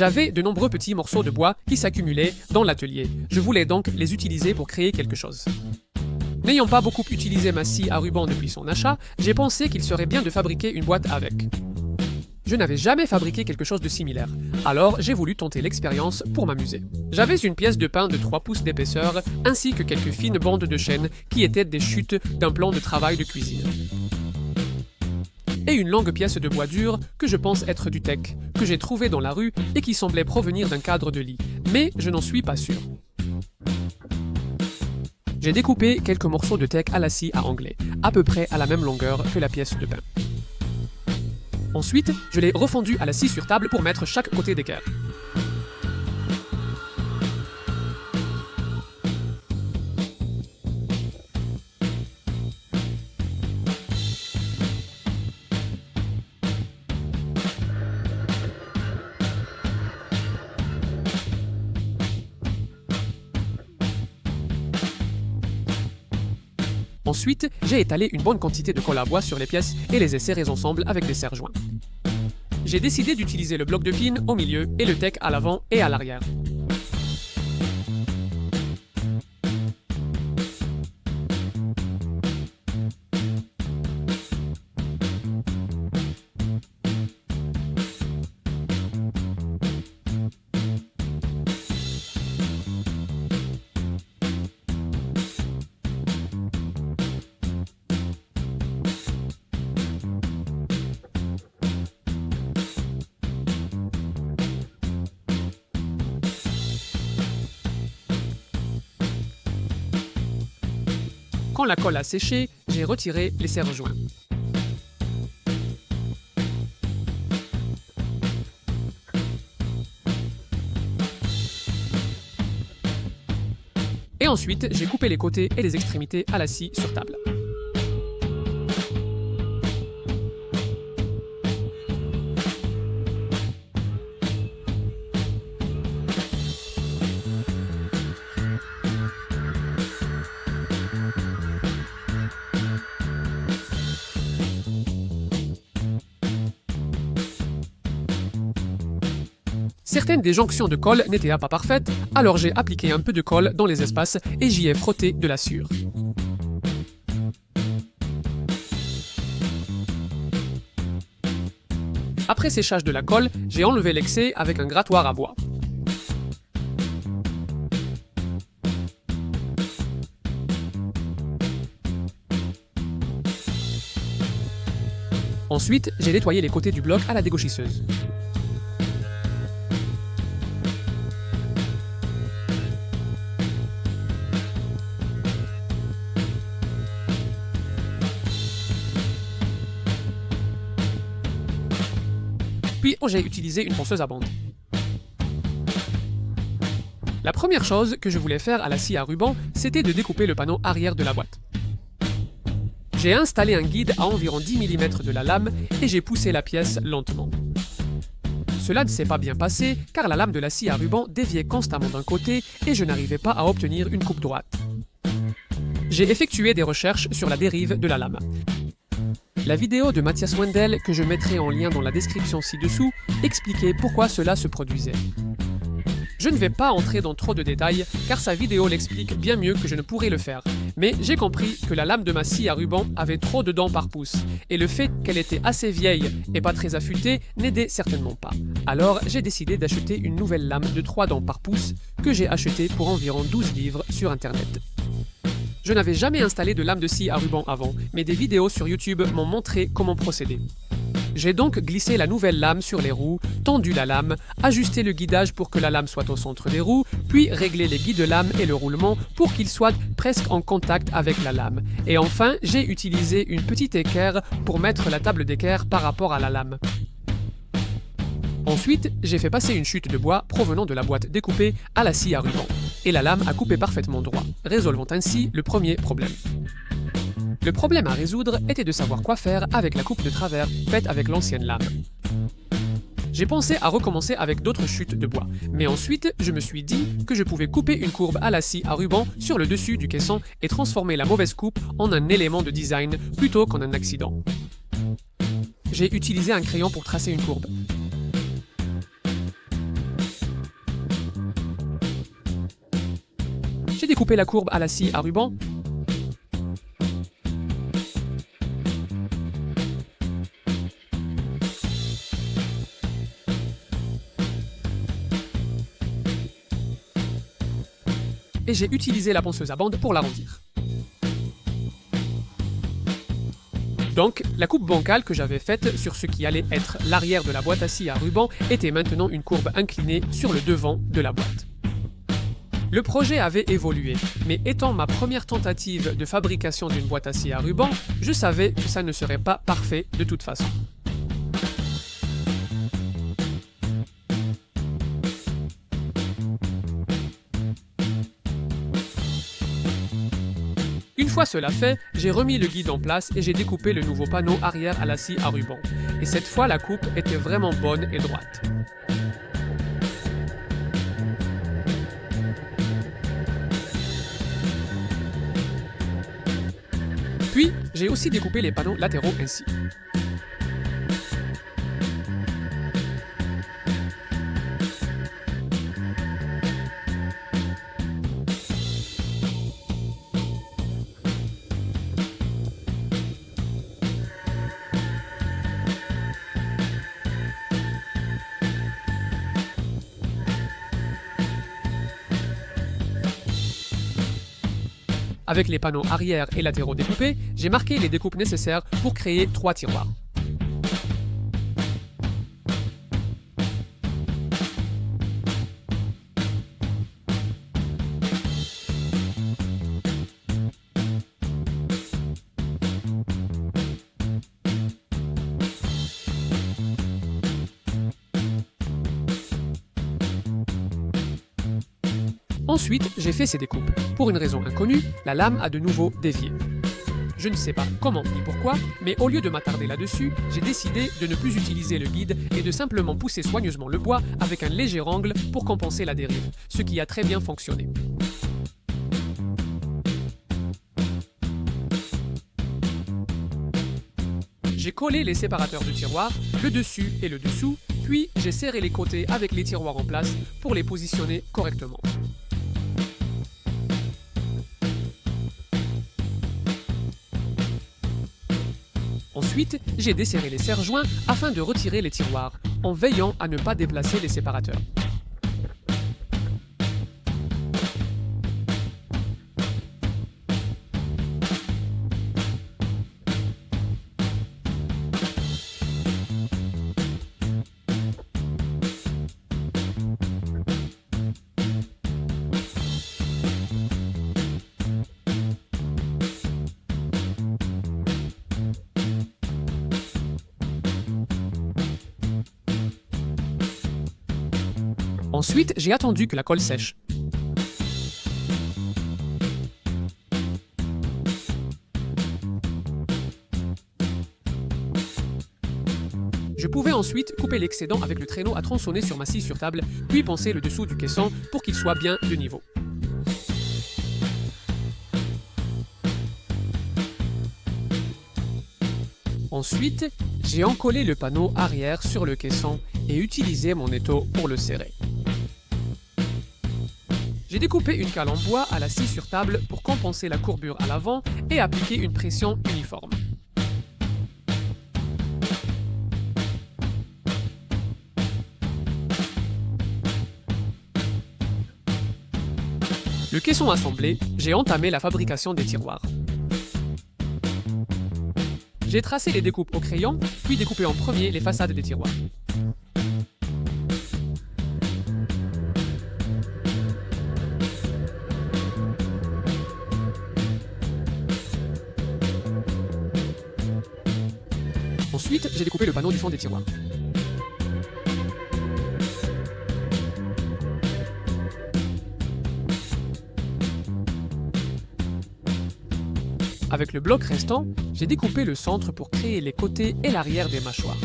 J'avais de nombreux petits morceaux de bois qui s'accumulaient dans l'atelier. Je voulais donc les utiliser pour créer quelque chose. N'ayant pas beaucoup utilisé ma scie à ruban depuis son achat, j'ai pensé qu'il serait bien de fabriquer une boîte avec. Je n'avais jamais fabriqué quelque chose de similaire, alors j'ai voulu tenter l'expérience pour m'amuser. J'avais une pièce de pain de 3 pouces d'épaisseur, ainsi que quelques fines bandes de chêne qui étaient des chutes d'un plan de travail de cuisine. Et une longue pièce de bois dur que je pense être du teck, que j'ai trouvé dans la rue et qui semblait provenir d'un cadre de lit, mais je n'en suis pas sûr. J'ai découpé quelques morceaux de teck à la scie à anglais, à peu près à la même longueur que la pièce de pain. Ensuite, je l'ai refendu à la scie sur table pour mettre chaque côté d'équerre. Ensuite, j'ai étalé une bonne quantité de colle à bois sur les pièces et les ai serrées ensemble avec des serre-joints. J'ai décidé d'utiliser le bloc de pin au milieu et le teck à l'avant et à l'arrière. Quand la colle a séché, j'ai retiré les serre-joints. Et ensuite, j'ai coupé les côtés et les extrémités à la scie sur table. Certaines des jonctions de colle n'étaient pas parfaites, alors j'ai appliqué un peu de colle dans les espaces et j'y ai frotté de la sciure. Après séchage de la colle, j'ai enlevé l'excès avec un grattoir à bois. Ensuite, j'ai nettoyé les côtés du bloc à la dégauchisseuse. Puis j'ai utilisé une ponceuse à bande. La première chose que je voulais faire à la scie à ruban, c'était de découper le panneau arrière de la boîte. J'ai installé un guide à environ 10 mm de la lame et j'ai poussé la pièce lentement. Cela ne s'est pas bien passé car la lame de la scie à ruban déviait constamment d'un côté et je n'arrivais pas à obtenir une coupe droite. J'ai effectué des recherches sur la dérive de la lame. La vidéo de Matthias Wendel, que je mettrai en lien dans la description ci-dessous, expliquait pourquoi cela se produisait. Je ne vais pas entrer dans trop de détails, car sa vidéo l'explique bien mieux que je ne pourrais le faire. Mais j'ai compris que la lame de ma scie à ruban avait trop de dents par pouce, et le fait qu'elle était assez vieille et pas très affûtée n'aidait certainement pas. Alors j'ai décidé d'acheter une nouvelle lame de 3 dents par pouce, que j'ai achetée pour environ 12 livres sur internet. Je n'avais jamais installé de lame de scie à ruban avant, mais des vidéos sur YouTube m'ont montré comment procéder. J'ai donc glissé la nouvelle lame sur les roues, tendu la lame, ajusté le guidage pour que la lame soit au centre des roues, puis réglé les guides-lames et le roulement pour qu'ils soient presque en contact avec la lame. Et enfin, j'ai utilisé une petite équerre pour mettre la table d'équerre par rapport à la lame. Ensuite, j'ai fait passer une chute de bois provenant de la boîte découpée à la scie à ruban, et la lame a coupé parfaitement droit, résolvant ainsi le premier problème. Le problème à résoudre était de savoir quoi faire avec la coupe de travers faite avec l'ancienne lame. J'ai pensé à recommencer avec d'autres chutes de bois, mais ensuite je me suis dit que je pouvais couper une courbe à la scie à ruban sur le dessus du caisson et transformer la mauvaise coupe en un élément de design plutôt qu'en un accident. J'ai utilisé un crayon pour tracer une courbe. découpé la courbe à la scie à ruban. Et j'ai utilisé la ponceuse à bande pour l'arrondir. Donc, la coupe bancale que j'avais faite sur ce qui allait être l'arrière de la boîte à scie à ruban était maintenant une courbe inclinée sur le devant de la boîte. Le projet avait évolué, mais étant ma première tentative de fabrication d'une boîte à scie à ruban, je savais que ça ne serait pas parfait de toute façon. Une fois cela fait, j'ai remis le guide en place et j'ai découpé le nouveau panneau arrière à la scie à ruban. Et cette fois, la coupe était vraiment bonne et droite. Puis, j'ai aussi découpé les panneaux latéraux ainsi. Avec les panneaux arrière et latéraux découpés, j'ai marqué les découpes nécessaires pour créer 3 tiroirs. Ensuite, j'ai fait ces découpes. Pour une raison inconnue, la lame a de nouveau dévié. Je ne sais pas comment ni pourquoi, mais au lieu de m'attarder là-dessus, j'ai décidé de ne plus utiliser le guide et de simplement pousser soigneusement le bois avec un léger angle pour compenser la dérive, ce qui a très bien fonctionné. J'ai collé les séparateurs de tiroirs, le dessus et le dessous, puis j'ai serré les côtés avec les tiroirs en place pour les positionner correctement. Ensuite, j'ai desserré les serre-joints afin de retirer les tiroirs, en veillant à ne pas déplacer les séparateurs. Ensuite, j'ai attendu que la colle sèche. Je pouvais ensuite couper l'excédent avec le traîneau à tronçonner sur ma scie sur table, puis poncer le dessous du caisson pour qu'il soit bien de niveau. Ensuite, j'ai encollé le panneau arrière sur le caisson et utilisé mon étau pour le serrer. J'ai découpé une cale en bois à la scie sur table pour compenser la courbure à l'avant et appliquer une pression uniforme. Le caisson assemblé, j'ai entamé la fabrication des tiroirs. J'ai tracé les découpes au crayon, puis découpé en premier les façades des tiroirs. Ensuite, j'ai découpé le panneau du fond des tiroirs. Avec le bloc restant, j'ai découpé le centre pour créer les côtés et l'arrière des mâchoires.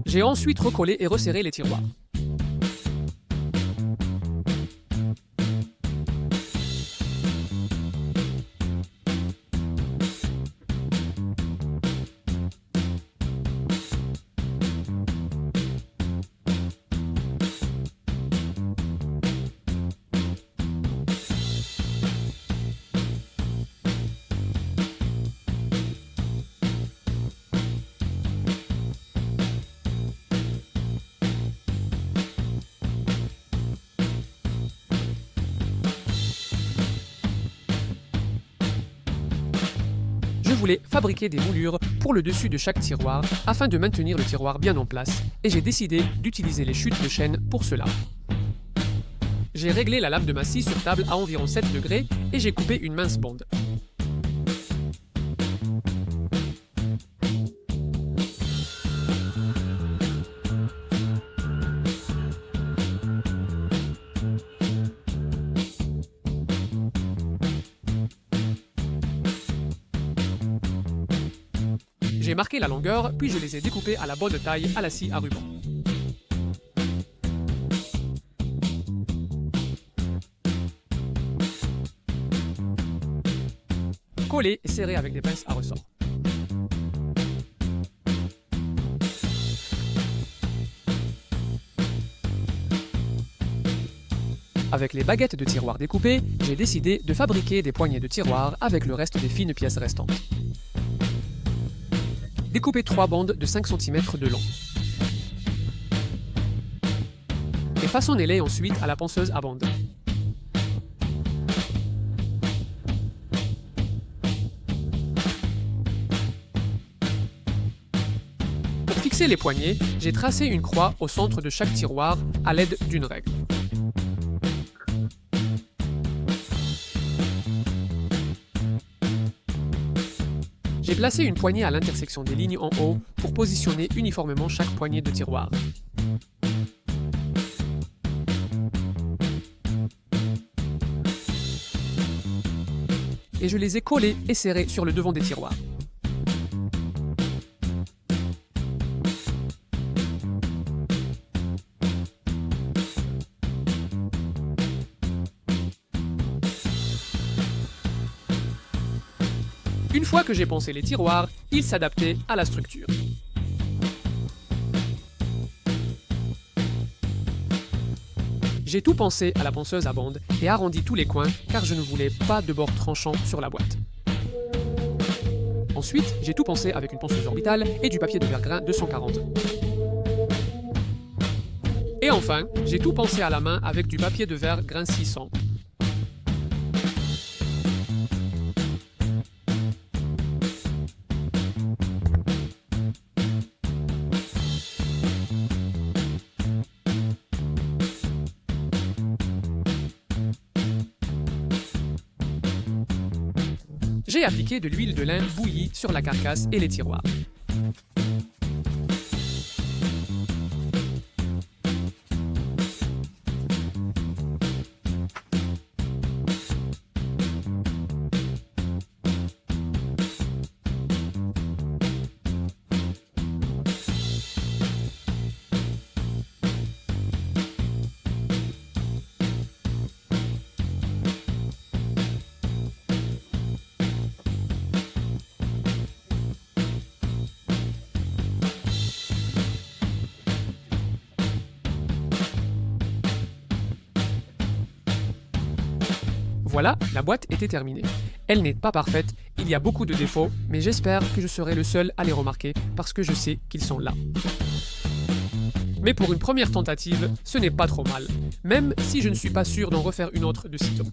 J'ai ensuite recollé et resserré les tiroirs. Je voulais fabriquer des moulures pour le dessus de chaque tiroir afin de maintenir le tiroir bien en place et j'ai décidé d'utiliser les chutes de chaîne pour cela. J'ai réglé la lame de ma scie sur table à environ 7 degrés et j'ai coupé une mince bande. J'ai marqué la longueur, puis je les ai découpés à la bonne taille à la scie à ruban. Collé et serré avec des pinces à ressort. Avec les baguettes de tiroir découpées, j'ai décidé de fabriquer des poignées de tiroir avec le reste des fines pièces restantes. Découpez 3 bandes de 5 cm de long. Et façonnez-les ensuite à la ponceuse à bandes. Pour fixer les poignées, j'ai tracé une croix au centre de chaque tiroir à l'aide d'une règle. J'ai placé une poignée à l'intersection des lignes en haut pour positionner uniformément chaque poignée de tiroir. Et je les ai collées et serrées sur le devant des tiroirs. Une fois que j'ai poncé les tiroirs, ils s'adaptaient à la structure. J'ai tout poncé à la ponceuse à bandes et arrondi tous les coins car je ne voulais pas de bord tranchant sur la boîte. Ensuite, j'ai tout poncé avec une ponceuse orbitale et du papier de verre grain 240. Et enfin, j'ai tout poncé à la main avec du papier de verre grain 600. J'ai appliqué de l'huile de lin bouillie sur la carcasse et les tiroirs. Voilà, la boîte était terminée. Elle n'est pas parfaite, il y a beaucoup de défauts, mais j'espère que je serai le seul à les remarquer parce que je sais qu'ils sont là. Mais pour une première tentative, ce n'est pas trop mal, même si je ne suis pas sûr d'en refaire une autre de sitôt.